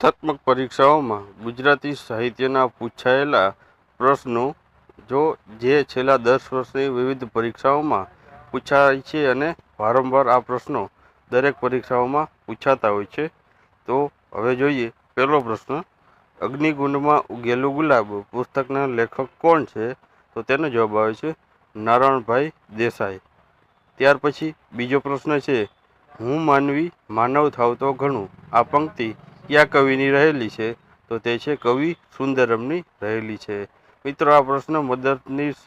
સ્પર્ધાત્મક પરીક્ષાઓમાં ગુજરાતી સાહિત્યના પૂછાયેલા પ્રશ્નો જે છેલ્લા 10 વર્ષની વિવિધ પરીક્ષાઓમાં પૂછાય છે અને વારંવાર આ પ્રશ્નો દરેક પરીક્ષાઓમાં પૂછાતા હોય છે. તો હવે જોઈએ પહેલો પ્રશ્ન. અગ્નિકુંડમાં ઉગેલું ગુલાબ પુસ્તકના લેખક કોણ છે? તો તેનો જવાબ આવે છે નારાયણભાઈ દેસાઈ. ત્યાર પછી બીજો પ્રશ્ન છે, હું માનવી માનવ થાવતો ઘણું. આ પંક્તિ કયા કવિની રહેલી છે? તો તે છે કવિ સુંદરમની રહેલી છે. મિત્રો, આ પ્રશ્ન મદદનીશ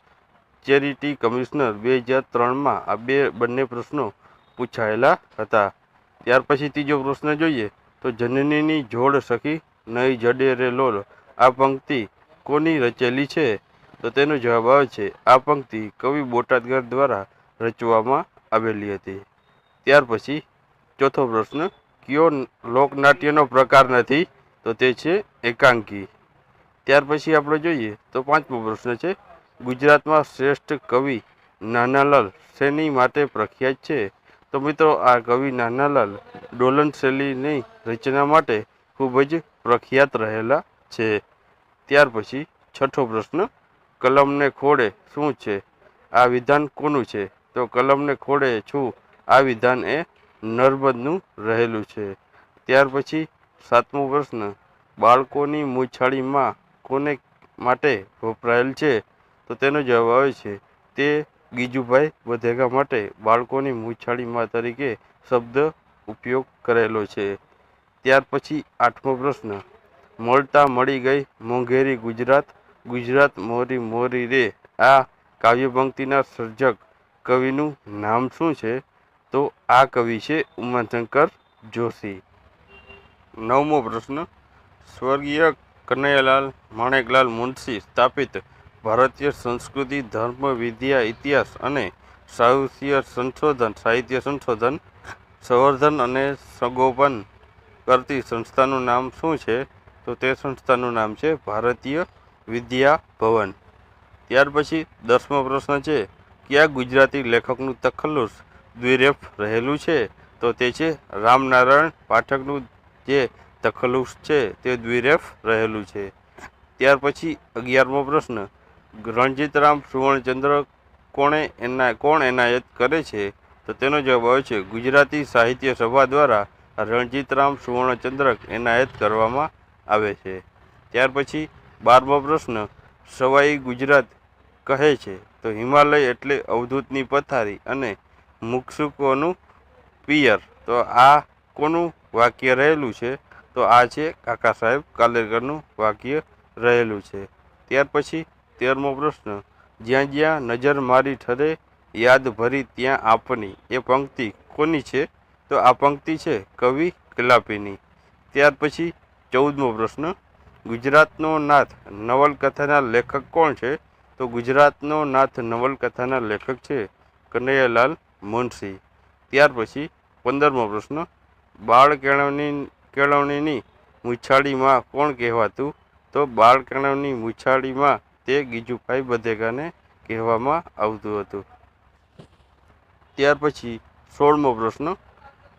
ચેરિટી કમિશનર 2003માં આ બંને પ્રશ્નો પૂછાયેલા હતા. ત્યાર પછી ત્રીજો પ્રશ્ન જોઈએ તો, જનનીની જોડ સખી નહીં જડે રે લોલ. આ પંક્તિ કોની રચેલી છે? તો તેનો જવાબ આવે છે આ પંક્તિ કવિ બોટાદકર દ્વારા રચવામાં આવેલી હતી. ત્યાર પછી ચોથો પ્રશ્ન, કયો લોકનાટ્યનો પ્રકાર નથી? તો તે છે એકાંકી. ત્યાર પછી આપણે જોઈએ તો પાંચમો પ્રશ્ન છે, ગુજરાતમાં શ્રેષ્ઠ કવિ નાનાલાલ શેની માટે પ્રખ્યાત છે? તો મિત્રો, આ કવિ નાનાલાલ ડોલન શૈલીની રચના માટે ખૂબ જ પ્રખ્યાત રહેલા છે. ત્યાર પછી છઠ્ઠો પ્રશ્ન, કલમને ખોળે શું છે? આ વિધાન કોનું છે? તો કલમને ખોળે છું આ વિધાન એ નર્મદનું રહેલું છે. ત્યાર પછી સાતમો પ્રશ્ન, બાળકોની મૂછાળીમાં કોને માટે વપરાયેલ છે? તો તેનો જવાબ આવે છે તે ગીજુભાઈ વધેગા માટે બાળકોની મૂછાળીમાં તરીકે શબ્દ ઉપયોગ કરેલો છે. ત્યાર પછી આઠમો પ્રશ્ન, મળતા મળી ગઈ મોંઘેરી ગુજરાત, ગુજરાત મોરી મોરી રે. આ કાવ્યપંક્તિના સર્જક કવિનું નામ શું છે? તો આ કવિ છે ઉમાશંકર જોશી. નવમો પ્રશ્ન, સ્વર્ગીય કનૈયાલાલ માણેકલાલ મુનશી સ્થાપિત ભારતીય સંસ્કૃતિ, ધર્મ, વિદ્યા, ઇતિહાસ અને સાહિત્ય સંશોધન, સંવર્ધન અને સંગોપન કરતી સંસ્થાનું નામ શું છે? તો તે સંસ્થાનું નામ છે ભારતીય વિદ્યા ભવન. ત્યાર પછી 10મો પ્રશ્ન છે, કયા ગુજરાતી લેખકનું તખલ્લુસ દ્વિરેફ રહેલું છે? તો તે છે રામનારાયણ પાઠકનું જે તખલ્લુસ છે તે દ્વિરેફ રહેલું છે. ત્યાર પછી 11મો પ્રશ્ન, રણજીતરામ સુવર્ણચંદ્રક કોણ એનાયત કરે છે? તો તેનો જવાબ આવે છે ગુજરાતી સાહિત્ય સભા દ્વારા રણજીતરામ સુવર્ણચંદ્રક એનાયત કરવામાં આવે છે. ત્યાર પછી 12મો પ્રશ્ન, સવાઈ ગુજરાત કહે છે તો હિમાલય એટલે અવધૂતની પથારી અને મુક્ષુકોનું પિયર. તો આ કોનું વાક્ય રહેલું છે? તો આ છે કાકા સાહેબ કાલેલકરનું વાક્ય રહેલું છે. ત્યાર પછી 13મો પ્રશ્ન, જ્યાં જ્યાં નજર મારી ઠરે યાદ ભરી ત્યાં આપની. એ પંક્તિ કોની છે? તો આ પંક્તિ છે કવિ કલાપીની. ત્યાર પછી 14મો પ્રશ્ન, ગુજરાતનો નાથ નવલકથાના લેખક કોણ છે? તો ગુજરાતનો નાથ નવલકથાના લેખક છે કનૈયાલાલ મુનશી. ત્યાર પછી 15મો પ્રશ્ન, બાળ કેળવણીની મૂછાળીમાં કોણ કહેવાતું? તો બાળ કેળવણી મૂછાળીમાં તે ગીજુભાઈ બધેગાને કહેવામાં આવતું હતું. ત્યાર પછી 16મો પ્રશ્ન,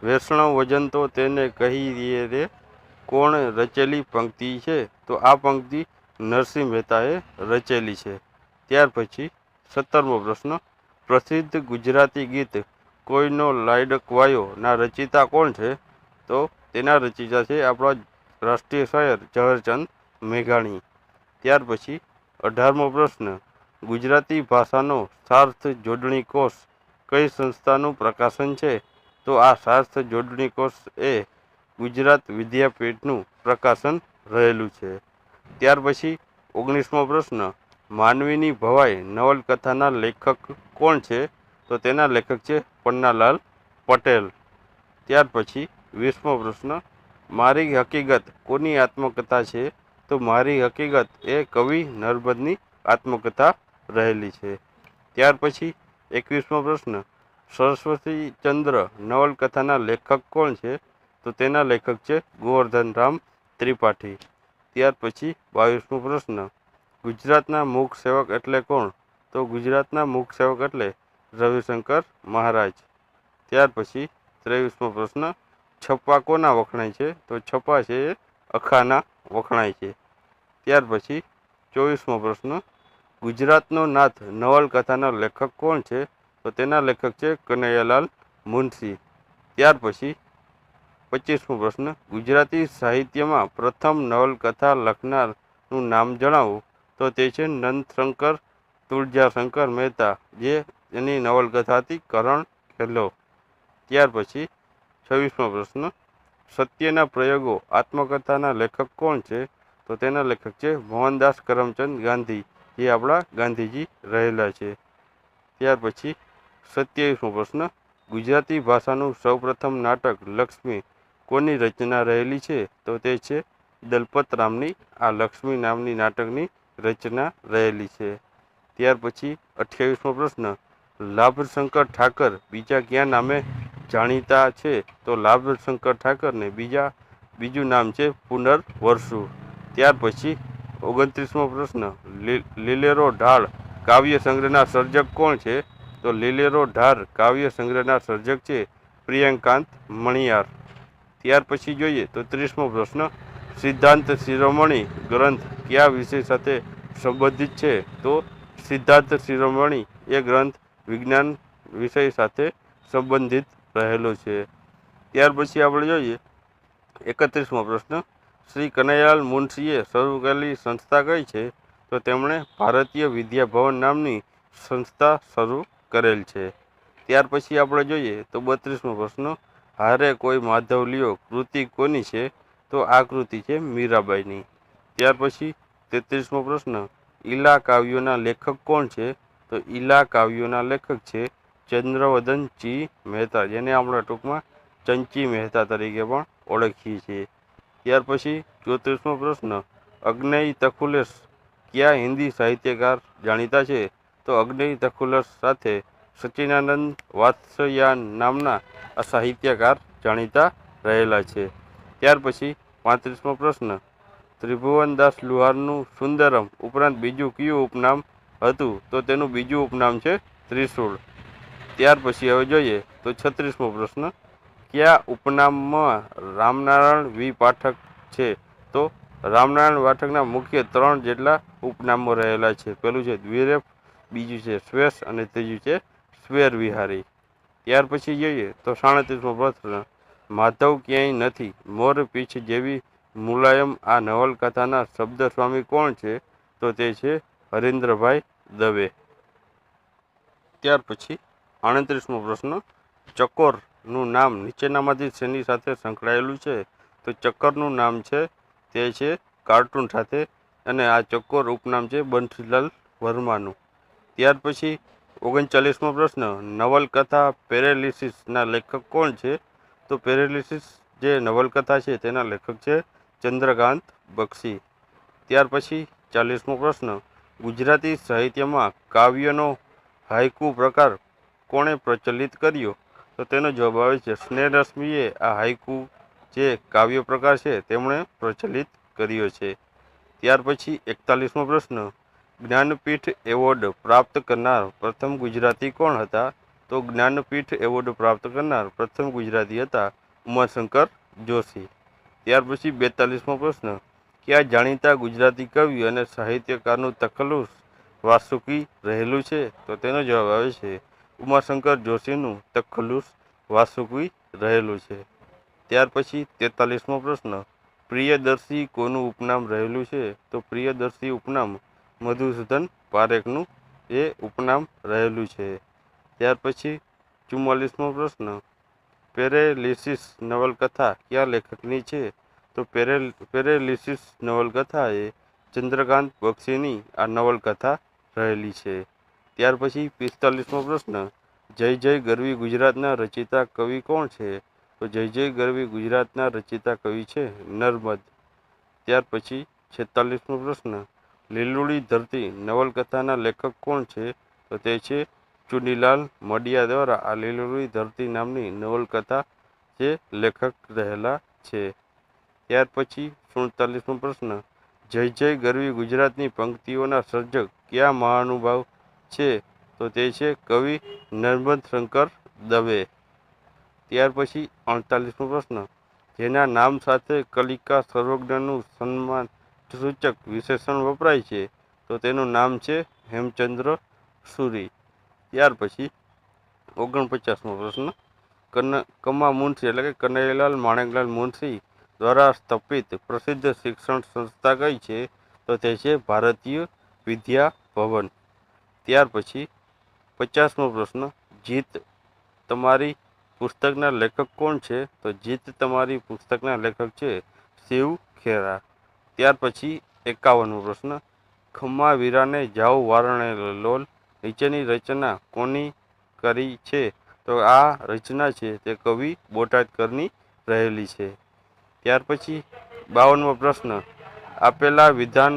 વૈષ્ણવ વજન તો તેને કહીએ રે કોણ રચેલી પંક્તિ છે? તો આ પંક્તિ નરસિંહ મહેતાએ રચેલી છે. ત્યાર પછી 17મો પ્રશ્ન, પ્રસિદ્ધ ગુજરાતી ગીત કોઈનો લાડકવાયો ના રચિતા કોણ છે? તો તેના રચિતા છે આપણા રાષ્ટ્રીય શાયર ઝવેરચંદ મેઘાણી. ત્યાર પછી 18મો પ્રશ્ન, ગુજરાતી ભાષાનો સાર્થ જોડણી કોષ કઈ સંસ્થાનું પ્રકાશન છે? તો આ સાર્થ જોડણી કોષ એ ગુજરાત વિદ્યાપીઠનું પ્રકાશન રહેલું છે. ત્યાર પછી 19મો પ્રશ્ન, માનવીની ભવાઈ નવલકથાના લેખક કોણ છે? તો તેના લેખક છે પન્નાલાલ પટેલ. ત્યાર પછી 20મો પ્રશ્ન, મારી હકીકત કોની આત્મકથા છે? તો મારી હકીકત એ કવિ નર્મદની આત્મકથા રહેલી છે. ત્યાર પછી 21મો પ્રશ્ન, સરસ્વતીચંદ્ર નવલકથાના લેખક કોણ છે? તો તેના લેખક છે ગોવર્ધનરામ ત્રિપાઠી. ત્યાર પછી 22મો પ્રશ્ન, ગુજરાતના મૂક સેવક એટલે કોણ? તો ગુજરાતના મૂક સેવક એટલે રવિશંકર મહારાજ. ત્યાર પછી 23મો પ્રશ્ન, છપ્પા કોના વખણાય છે? તો છપ્પા છે અખાના વખણાય છે. ત્યાર પછી 24મો પ્રશ્ન, ગુજરાતનો નાથ નવલકથાના લેખક કોણ છે? તો તેના લેખક છે કનૈયાલાલ મુનશી. ત્યાર પછી 25મો પ્રશ્ન, ગુજરાતી સાહિત્યમાં પ્રથમ નવલકથા લખનારનું નામ જણાવો. તો તે છે નંદશંકર તુળજાશંકર મહેતા, જે એની નવલકથા હતી કરણ ખેલો. ત્યાર પછી 26મો પ્રશ્ન, સત્યના પ્રયોગો આત્મકથાના લેખક કોણ છે? તો તેના લેખક છે મોહનદાસ કરમચંદ ગાંધી, જે આપણા ગાંધીજી રહેલા છે. ત્યાર પછી 27મો પ્રશ્ન, ગુજરાતી ભાષાનું સૌપ્રથમ નાટક લક્ષ્મી કોની રચના રહેલી છે? તો તે છે દલપતરામની. આ લક્ષ્મી નામની નાટકની રચના રહેલી છે. ત્યાર પછી 28મો પ્રશ્ન, લાભશંકર ઠાકર બીજા કયા નામે જાણીતા છે? તો લાભશંકર ઠાકરને બીજું નામ છે પુનર્વસુ. ત્યાર પછી 29મો પ્રશ્ન, લીલેરો ઢાળ કાવ્ય સંગ્રહના સર્જક કોણ છે? તો લીલેરો ઢાળ કાવ્ય સંગ્રહના સર્જક છે પ્રિયંકાંત મણિયાર. ત્યાર પછી જોઈએ તો 30મો પ્રશ્ન, સિદ્ધાંત શિરોમણી ગ્રંથ કયા વિષય સાથે સંબંધિત છે? તો સિદ્ધાંત શિરોમણી એ ગ્રંથ વિજ્ઞાન વિષય સાથે સંબંધિત રહેલો છે. ત્યાર પછી આપણે જોઈએ 31મો પ્રશ્ન, શ્રી કનૈયાલાલ મુનશીએ શરૂ કરેલી સંસ્થા કઈ છે? તો તેમણે ભારતીય વિદ્યા ભવન નામની સંસ્થા શરૂ કરેલ છે. ત્યાર પછી આપણે જોઈએ તો 32મો પ્રશ્ન, હારે કોઈ માધવ લ્યો કૃતિ કોની છે? તો આ કૃતિ છે મીરાબાઈની. ત્યાર પછી 33મો પ્રશ્ન, ઈલા કાવ્યોના લેખક કોણ છે? તો ઈલા કાવ્યોના લેખક છે ચંદ્રવદન ચી મહેતા, જેને આપણે ટૂંકમાં ચંચી મહેતા તરીકે પણ ઓળખીએ છીએ. ત્યાર પછી 34મો પ્રશ્ન, અગ્નેય તખુલેશ કયા હિન્દી સાહિત્યકાર જાણીતા છે? તો અગ્નેય તખુલેશ સાથે સચ્ચિદાનંદ વાત્સ્યાયન નામના આ સાહિત્યકાર જાણીતા રહેલા છે. ત્યાર પછી 35મો પ્રશ્ન, ત્રિભુવનદાસ લુહારનું સુંદરમ ઉપરાંત બીજું કયું ઉપનામ હતું? તો તેનું બીજું ઉપનામ છે ત્રિશૂળ. ત્યાર પછી હવે જોઈએ તો 36મો પ્રશ્ન, કયા ઉપનામમાં રામનારાયણ વી પાઠક છે? તો રામનારાયણ પાઠકના મુખ્ય 3 જેટલા ઉપનામો રહેલા છે. પેલું છે દ્વિરેફ, બીજું છે શ્વેસ અને ત્રીજું છે સ્વેર વિહારી. ત્યાર પછી જોઈએ તો 37મો પ્રશ્ન, માધવ ક્યાંય નથી મોર પીછ જેવી મુલાયમ આ નવલકથાના શબ્દ સ્વામી કોણ છે? તો તે છે હરીન્દ્રભાઈ દવે. ત્યાર પછી 38મો પ્રશ્ન, ચકોરનું નામ નીચેનામાંથી શેની સાથે સંકળાયેલું છે? તો ચક્કરનું નામ છે તે છે કાર્ટૂન સાથે, અને આ ચકોર ઉપનામ છે બંસીલાલ વર્માનું. ત્યાર પછી 39મો પ્રશ્ન, નવલકથા પેરેલિસિસના લેખક કોણ છે? તો પેરેલિસિસ જે નવલકથા છે તેના લેખક છે ચંદ્રકાંત બક્ષી. ત્યાર પછી 40મો પ્રશ્ન, ગુજરાતી સાહિત્યમાં કાવ્યનો હાઇકુ પ્રકાર કોણે પ્રચલિત કર્યો? તો તેનો જવાબ આવે છે સ્નેહરશ્મિએ આ હાઇકુ જે કાવ્ય પ્રકાર છે તેમણે પ્રચલિત કર્યો છે. ત્યાર પછી 41મો પ્રશ્ન, જ્ઞાનપીઠ એવોર્ડ પ્રાપ્ત કરનાર પ્રથમ ગુજરાતી કોણ હતા? તો જ્ઞાનપીઠ એવોર્ડ પ્રાપ્ત કરનાર પ્રથમ ગુજરાતી હતા ઉમાશંકર જોશી. ત્યાર પછી 42મો પ્રશ્ન, કયા જાણીતા ગુજરાતી કવિ અને સાહિત્યકારનું તખલ્લુસ વાસુકી રહેલું છે? તો તેનો જવાબ આવે છે ઉમાશંકર જોશીનું તખલ્લુસ વાસુકી રહેલું છે. ત્યાર પછી 43મો પ્રશ્ન, પ્રિયદર્શી કોનું ઉપનામ રહેલું છે? તો પ્રિયદર્શી ઉપનામ મધુસૂદન પારેખનું એ ઉપનામ રહેલું છે. ત્યાર પછી 44મો પ્રશ્ન, પેરેલિસિસ નવલકથા કયા લેખકની છે? તો પેરેલિસિસ નવલકથા એ ચંદ્રકાંત બક્ષીની આ નવલકથા રહેલી છે. ત્યાર પછી 45મો પ્રશ્ન, જય જય ગરવી ગુજરાતના રચિતા કવિ કોણ છે? તો જય જય ગરવી ગુજરાતના રચિતા કવિ છે નર્મદ. ત્યાર પછી 46મો પ્રશ્ન, લીલુડી ધરતી નવલકથાના લેખક કોણ છે? તો તે છે ચુનીલાલ મડિયા દ્વારા આ લીલુડી ધરતી નામની નવલકથા જે લેખક રહેલા છે. ત્યાર પછી 47મો પ્રશ્ન, જય જય ગરવી ગુજરાતની પંક્તિઓના સર્જક કયા મહાનુભાવ છે? તો તે છે કવિ નર્મદ શંકર દવે. ત્યાર પછી 48મો પ્રશ્ન, જેના નામ સાથે કલિકા સર્વજ્ઞનું સન્માન સૂચક વિશેષણ વપરાય છે, તો તેનું નામ છે હેમચંદ્ર સુરી. ત્યાર પછી 49મો પ્રશ્ન, કમા મુનશી એટલે કે કનૈયાલાલ માણેકલાલ મુનશી દ્વારા સ્થાપિત પ્રસિદ્ધ શિક્ષણ સંસ્થા કઈ છે? તો તે છે ભારતીય વિદ્યા ભવન. ત્યાર પછી 50મો પ્રશ્ન, જીત તમારી પુસ્તકના લેખક કોણ છે? તો જીત તમારી પુસ્તકના લેખક છે શિવ ખેરા. ત્યાર પછી 51મો પ્રશ્ન, ખમ્મા વીરાને જાઓ વારણે લોલ નીચેની રચના કોની કરી છે? તો આ રચના છે તે કવિ બોટાદકરની રહેલી છે. ત્યાર પછી 52મો પ્રશ્ન, આપેલા વિધાન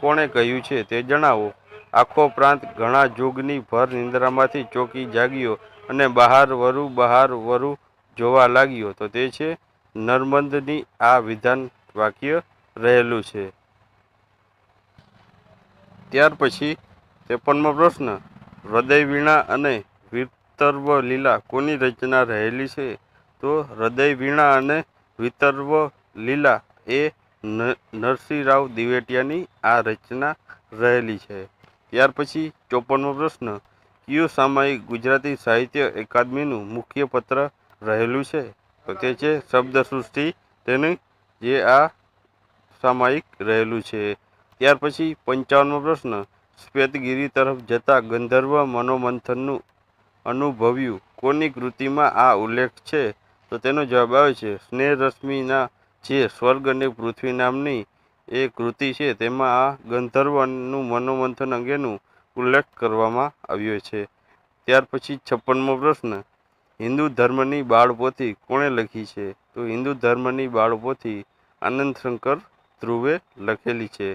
કોણે કહ્યું છે તે જણાવો. આખો પ્રાંત ઘણા જોગની ભર નિંદ્રામાંથી ચોકી જાગ્યો અને બહાર વરુ જોવા લાગ્યો. તો તે છે નર્મદની આ વિધાન વાક્ય રહેલું છે. ત્યાર પછી 53મો પ્રશ્ન, હૃદય વીણા અને વિતર્વ લીલા કોની રચના રહેલી છે? તો હૃદય વીણા અને વિતર્વ લીલા એ નરસિંહરાવ દિવેટિયાની આ રચના રહેલી છે. ત્યાર પછી 54મો પ્રશ્ન, કયું સામાયિક ગુજરાતી સાહિત્ય અકાદમીનું મુખ્ય પત્ર રહેલું છે? તો તે છે શબ્દસૃષ્ટિ, તેનું જે આ સામાયિક રહેલું છે. ત્યાર પછી 55મો પ્રશ્ન, શ્વેતગિરી તરફ જતા ગંધર્વ મનોમંથનનું અનુભવ્યું કોની કૃતિમાં આ ઉલ્લેખ છે? તો તેનો જવાબ આવે છે સ્નેહરશ્મિના જે સ્વર્ગ અને પૃથ્વી નામની એ કૃતિ છે તેમાં આ ગંધર્વનું મનોમંથન અંગેનું ઉલ્લેખ કરવામાં આવ્યો છે. ત્યાર પછી 56મો પ્રશ્ન, હિન્દુ ધર્મની બાળપોથી કોણે લખી છે? તો હિન્દુ ધર્મની બાળપોથી આનંદશંકર ધ્રુવે લખેલી છે.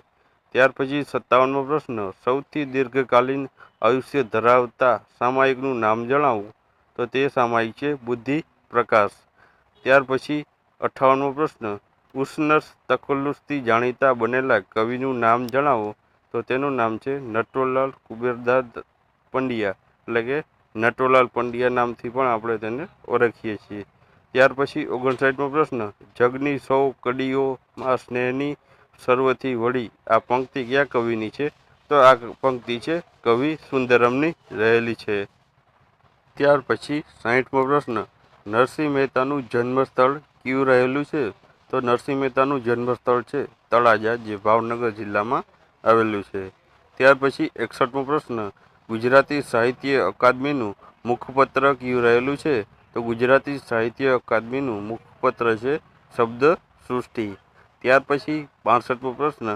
ત્યાર પછી 57મો પ્રશ્ન, સૌથી દીર્ઘકાલીન આયુષ્ય ધરાવતા સામાયિકનું નામ જણાવો. તો તે સામાયિક છે બુદ્ધિ પ્રકાશ. ત્યાર પછી 58મો પ્રશ્ન, ઉષ્ણ તખલ્લુસથી જાણીતા બનેલા કવિનું નામ જણાવો. તો તેનું નામ છે નટવરલાલ કુબેરદાસ પંડ્યા, એટલે કે નટવરલાલ પંડ્યા નામથી પણ આપણે તેને ઓળખીએ છીએ. ત્યાર પછી 59મો પ્રશ્ન, જગની સૌ કડીઓમાં સ્નેહની સર્વથી વળી આ પંક્તિ કયા કવિની છે? તો આ પંક્તિ છે કવિ સુંદરમની રહેલી છે. ત્યાર પછી 60મો પ્રશ્ન, નરસિંહ મહેતાનું જન્મસ્થળ કયું રહેલું છે? તો નરસિંહ મહેતાનું જન્મસ્થળ છે તળાજા, જે ભાવનગર જિલ્લામાં આવેલું છે. ત્યાર પછી 61મો પ્રશ્ન, ગુજરાતી સાહિત્ય અકાદમીનું મુખપત્ર કયું રહેલું છે? તો ગુજરાતી સાહિત્ય અકાદમીનું મુખપત્ર છે શબ્દ સૃષ્ટિ. ત્યાર પછી 62મો પ્રશ્ન,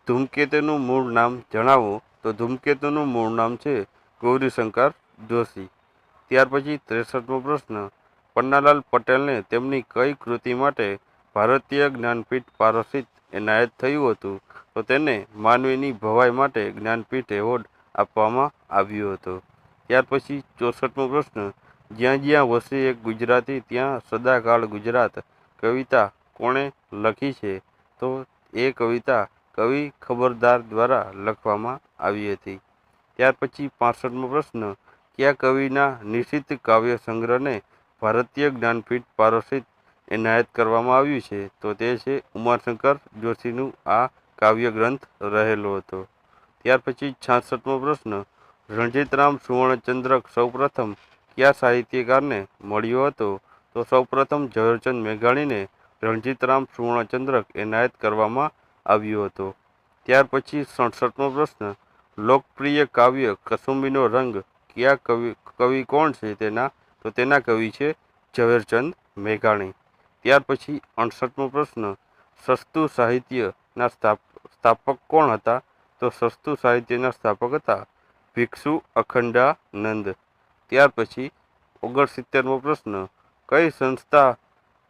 ધૂમકેતુનું મૂળ નામ જણાવો. તો ધૂમકેતુનું મૂળ નામ છે ગૌરીશંકર જોશી. ત્યાર પછી 63મો પ્રશ્ન, પન્નાલાલ પટેલને તેમની કઈ કૃતિ માટે ભારતીય જ્ઞાનપીઠ પારિતોષિક એનાયત થયું હતું? તો તેને માનવીની ભવાઈ માટે જ્ઞાનપીઠ એવોર્ડ આપવામાં આવ્યો હતો. ત્યાર પછી 64મો પ્રશ્ન, જ્યાં જ્યાં વસે એક ગુજરાતી ત્યાં સદાકાળ ગુજરાત કવિતા કોણે લખી છે? તો એ કવિતા કવિ ખબરદાર દ્વારા લખવામાં આવી હતી. ત્યાર પછી 65મો પ્રશ્ન, કયા કવિના નિશ્ચિત કાવ્ય સંગ્રહને ભારતીય જ્ઞાનપીઠ પારિતોષિક એનાયત કરવામાં આવ્યું છે? તો તે છે ઉમાશંકર જોશીનું આ કાવ્ય ગ્રંથ રહેલો હતો. ત્યાર પછી 66મો પ્રશ્ન, રણજીતરામ સુવર્ણચંદ્રક સૌપ્રથમ કયા સાહિત્યકારને મળ્યો હતો? તો સૌપ્રથમ ઝવેરચંદ મેઘાણીને રણજીતરામ સુવર્ણચંદ્રક એનાયત કરવામાં આવ્યો હતો. ત્યાર પછી 67મો પ્રશ્ન, લોકપ્રિય કાવ્ય કસુંબીનો રંગ કયા કવિ કોણ છે તેના? તો તેના કવિ છે ઝવેરચંદ મેઘાણી. ત્યાર પછી 68મો પ્રશ્ન, સસ્તું સાહિત્યના સ્થાપક કોણ હતા? તો સસ્તું સાહિત્યના સ્થાપક હતા ભિક્ષુ અખંડાનંદ. ત્યાર પછી 69મો પ્રશ્ન, કઈ સંસ્થા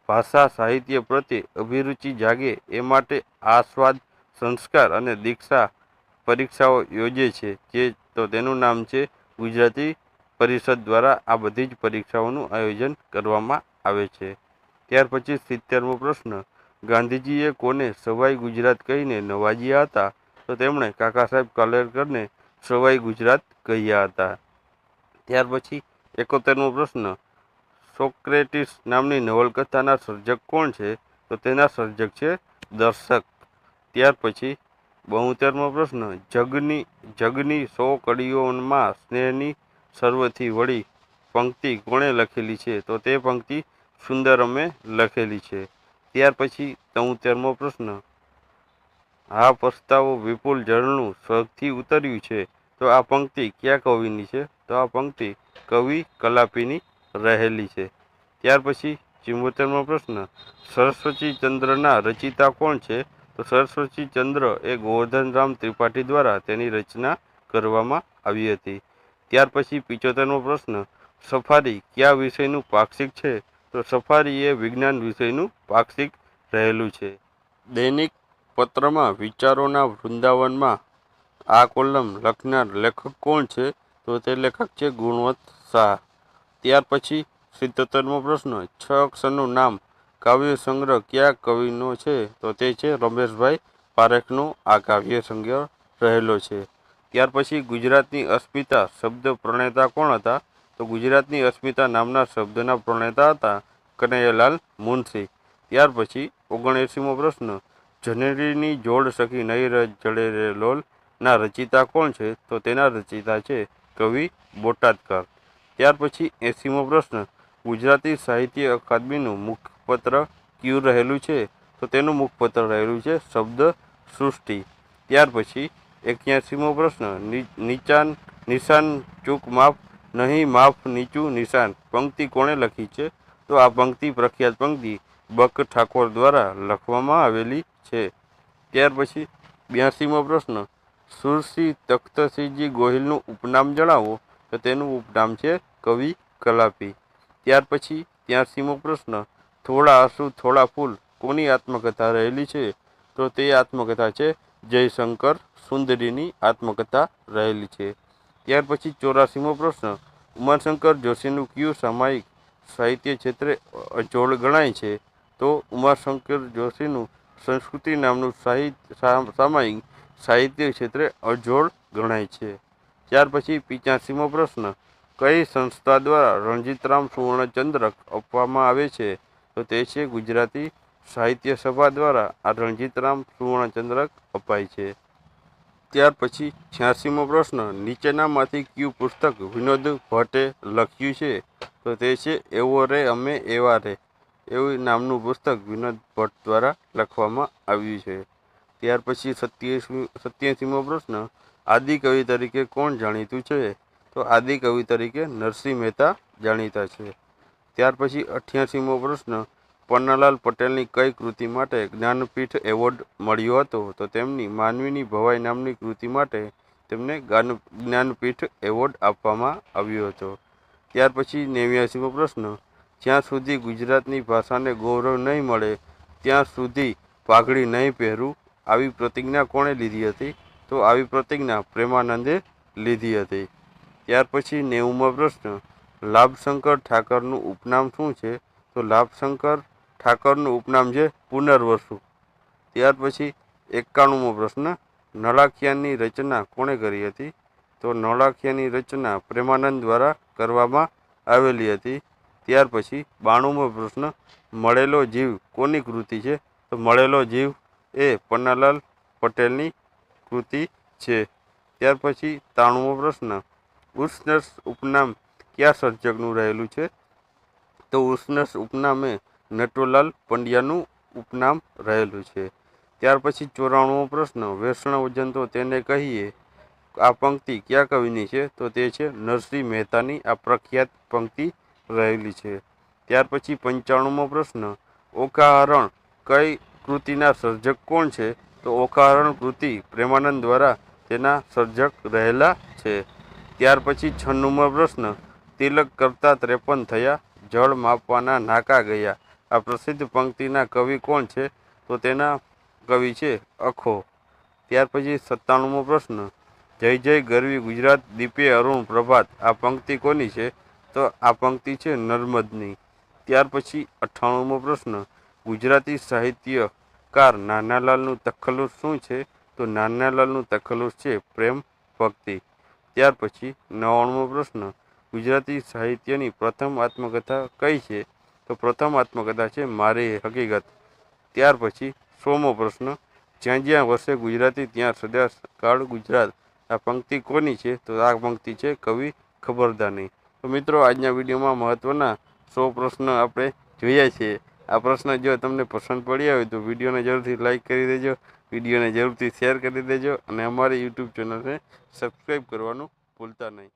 ભાષા સાહિત્ય પ્રત્યે અભિરુચિ જાગે એ માટે આસ્વાદ, સંસ્કાર અને દીક્ષા પરીક્ષાઓ યોજે છે? તો તેનું નામ છે ગુજરાતી પરિષદ દ્વારા આ બધી જ પરીક્ષાઓનું આયોજન કરવામાં આવે છે. ત્યાર પછી 70મો પ્રશ્ન, ગાંધીજીએ કોને સવાઈ ગુજરાત કહીને નવાજ્યા હતા? તો તેમણે કાકા સાહેબ કાલેલકરને સવાઈ ગુજરાત કહ્યા હતા. ત્યાર પછી 71મો પ્રશ્ન, સોક્રેટિસ નામની નવલકથાના સર્જક કોણ છે? તો તેના સર્જક છે દર્શક. ત્યાર પછી 72મો પ્રશ્ન, જગની 100 કડીઓમાં સ્નેહની સર્વથી વળી પંક્તિ કોણે લખેલી છે? તો તે પંક્તિ સુંદરમે લખેલી છે. ત્યાર પછી 73મો પ્રશ્ન, હા પસ્તાવો વિપુલ જળનું સ્વર્ગથી ઉતર્યું છે. તો આ પંક્તિ કયા કવિની છે? તો આ પંક્તિ કવિ કલાપીની રહેલી છે. ત્યાર પછી 74મો પ્રશ્ન, સરસ્વતી ચંદ્રના રચિતા કોણ છે? તો સરસ્વતી ચંદ્ર એ ગોવર્ધનરામ ત્રિપાઠી દ્વારા તેની રચના કરવામાં આવી હતી. ત્યાર પછી 75મો પ્રશ્ન, સફારી કયા વિષયનું પાક્ષિક છે? તો સફારી એ વિજ્ઞાન વિષયનું પાક્ષિક રહેલું છે. દૈનિક પત્રમાં વિચારોના વૃંદાવનમાં આ કોલમ લખનાર લેખક કોણ છે? તો તે લેખક છે ગુણવંત શાહ. ત્યાર પછી 77મો પ્રશ્ન, 6 અક્ષરનું નામ કાવ્ય સંગ્રહ કયા કવિનો છે? તો તે છે રમેશભાઈ પારેખનો આ કાવ્ય સંગ્રહ રહેલો છે. ત્યાર પછી ગુજરાતની અસ્મિતા શબ્દ પ્રણેતા કોણ હતા? તો ગુજરાતની અસ્મિતા નામના શબ્દના પ્રણેતા હતા કનૈયાલાલ મુનશી. ત્યાર પછી 79મો પ્રશ્ન, જનેરીની જોડ સખી નહીં જડે રે લોલ ના રચિતા કોણ છે? તો તેના રચિતા છે કવિ બોટાદકર. ત્યાર પછી 80મો પ્રશ્ન, ગુજરાતી સાહિત્ય અકાદમીનું મુખપત્ર કયું રહેલું છે? તો તેનું મુખપત્ર રહેલું છે શબ્દ સૃષ્ટિ. ત્યાર પછી 81મો પ્રશ્ન, નિશાન ચૂક માફ નહીં માફ નીચું નિશાન પંક્તિ કોણે લખી છે? તો આ પંક્તિ પ્રખ્યાત પંક્તિ બક ઠાકોર દ્વારા લખવામાં આવેલી છે. ત્યાર પછી 82મો પ્રશ્ન, સુરસિંહ તખ્તસિંહજી ગોહિલનું ઉપનામ જણાવો. તો તેનું ઉપનામ છે કવિ કલાપી. ત્યાર પછી 83મો પ્રશ્ન, થોડા આંસુ થોડા ફૂલ કોની આત્મકથા રહેલી છે? તો તે આત્મકથા છે જયશંકર સુંદરીની આત્મકથા રહેલી છે. ત્યાર પછી 84મો પ્રશ્ન, ઉમાશંકર જોશીનું કયું સામાયિક સાહિત્ય ક્ષેત્રે અજોડ ગણાય છે? તો ઉમાશંકર જોશીનું સંસ્કૃતિ નામનું સામાયિક સાહિત્ય ક્ષેત્રે અજોડ ગણાય છે. ત્યાર પછી 85મો પ્રશ્ન, કઈ સંસ્થા દ્વારા રણજીતરામ સુવર્ણચંદ્રક આપવામાં આવે છે? તો તે છે ગુજરાતી સાહિત્ય સભા દ્વારા આ રણજીતરામ સુવર્ણચંદ્રક અપાય છે. ત્યાર પછી 86મો પ્રશ્ન, નીચેનામાંથી કયું પુસ્તક વિનોદ ભટ્ટે લખ્યું છે? તો તે છે એવો રે અમે એવા રે એવું નામનું પુસ્તક વિનોદ ભટ્ટ દ્વારા લખવામાં આવ્યું છે. ત્યાર પછી 87મો પ્રશ્ન, આદિકવિ તરીકે કોણ જાણીતું છે? તો આદિકવિ તરીકે નરસિંહ મહેતા જાણીતા છે. ત્યાર પછી 88મો પ્રશ્ન, પન્નાલાલ પટેલની કઈ કૃતિ માટે જ્ઞાનપીઠ એવોર્ડ મળ્યો હતો? તો તેમની માનવીની ભવાઈ નામની કૃતિ માટે તેમને જ્ઞાનપીઠ એવોર્ડ આપવામાં આવ્યો હતો. ત્યાર પછી 89મો પ્રશ્ન, જ્યાં સુધી ગુજરાતની ભાષાને ગૌરવ નહીં મળે ત્યાં સુધી પાઘડી નહીં પહેરું આવી પ્રતિજ્ઞા કોણે લીધી હતી? તો આવી પ્રતિજ્ઞા પ્રેમાનંદે લીધી હતી. ત્યાર પછી 90મો પ્રશ્ન, લાભશંકર ઠાકરનું ઉપનામ શું છે? તો લાભશંકર ઠાકરનું ઉપનામ છે પુનર્વસુ. ત્યાર પછી 91મો પ્રશ્ન, નળાખિયાની રચના કોણે કરી હતી? તો નળાખિયાની રચના પ્રેમાનંદ દ્વારા કરવામાં આવેલી હતી. ત્યાર પછી 92મો પ્રશ્ન, મળેલો જીવ કોની કૃતિ છે? તો મળેલો જીવ એ પન્નાલાલ પટેલની કૃતિ છે. ત્યાર પછી 93મો પ્રશ્ન, ઉષ્ણસ ઉપનામ કયા સર્જકનું રહેલું છે? તો ઉષ્ણસ ઉપનામ એ નટવરલાલ પંડ્યાનું ઉપનામ રહેલું છે. ત્યાર પછી 94મો પ્રશ્ન, વૈષ્ણવજન તો તેને કહીએ આ પંક્તિ કયા કવિની છે? તો તે છે નરસિંહ મહેતાની આ પ્રખ્યાત પંક્તિ રહેલી છે. ત્યાર પછી 95મો પ્રશ્ન, ઓકાહરણ કઈ કૃતિના સર્જક કોણ છે? તો ઓકાહરણ કૃતિ પ્રેમાનંદ દ્વારા તેના સર્જક રહેલા છે. ત્યાર પછી 96મો પ્રશ્ન, તિલક કરતા 53 થયા જળ માપવાના નાકા ગયા આ પ્રસિદ્ધ પંક્તિના કવિ કોણ છે? તો તેના કવિ છે અખો. ત્યાર પછી 97મો પ્રશ્ન, જય જય ગરવી ગુજરાત દીપે અરુણ પ્રભાત આ પંક્તિ કોની છે? તો આ પંક્તિ છે નર્મદની. ત્યાર પછી 98મો પ્રશ્ન, ગુજરાતી સાહિત્યકાર નાનાલાલનું તખલ્લુસ શું છે? તો નાનાલાલનું તખલ્લુસ છે પ્રેમ ભક્તિ. ત્યાર પછી 99મો પ્રશ્ન, ગુજરાતી સાહિત્યની પ્રથમ આત્મકથા કઈ છે? તો પ્રથમ આત્મકથા છે મારી હકીકત. ત્યાર પછી 100મો પ્રશ્ન, જ્યાં જ્યાં વસે ગુજરાતી ત્યાં સદાકાળ ગુજરાત. આ પંક્તિ કોની છે? તો આ પંક્તિ છે કવિ ખબરદારની. તો મિત્રો, આજના વિડીયોમાં મહત્ત્વના 100 પ્રશ્ન આપણે જોયા છે. આ પ્રશ્ન જો તમને પસંદ પડ્યા હોય તો વિડીયોને જરૂરથી લાઇક કરી દેજો, વિડીયોને જરૂરથી શેર કરી દેજો અને અમારી યુટ્યુબ ચેનલને સબસ્ક્રાઈબ કરવાનું ભૂલતા નહીં.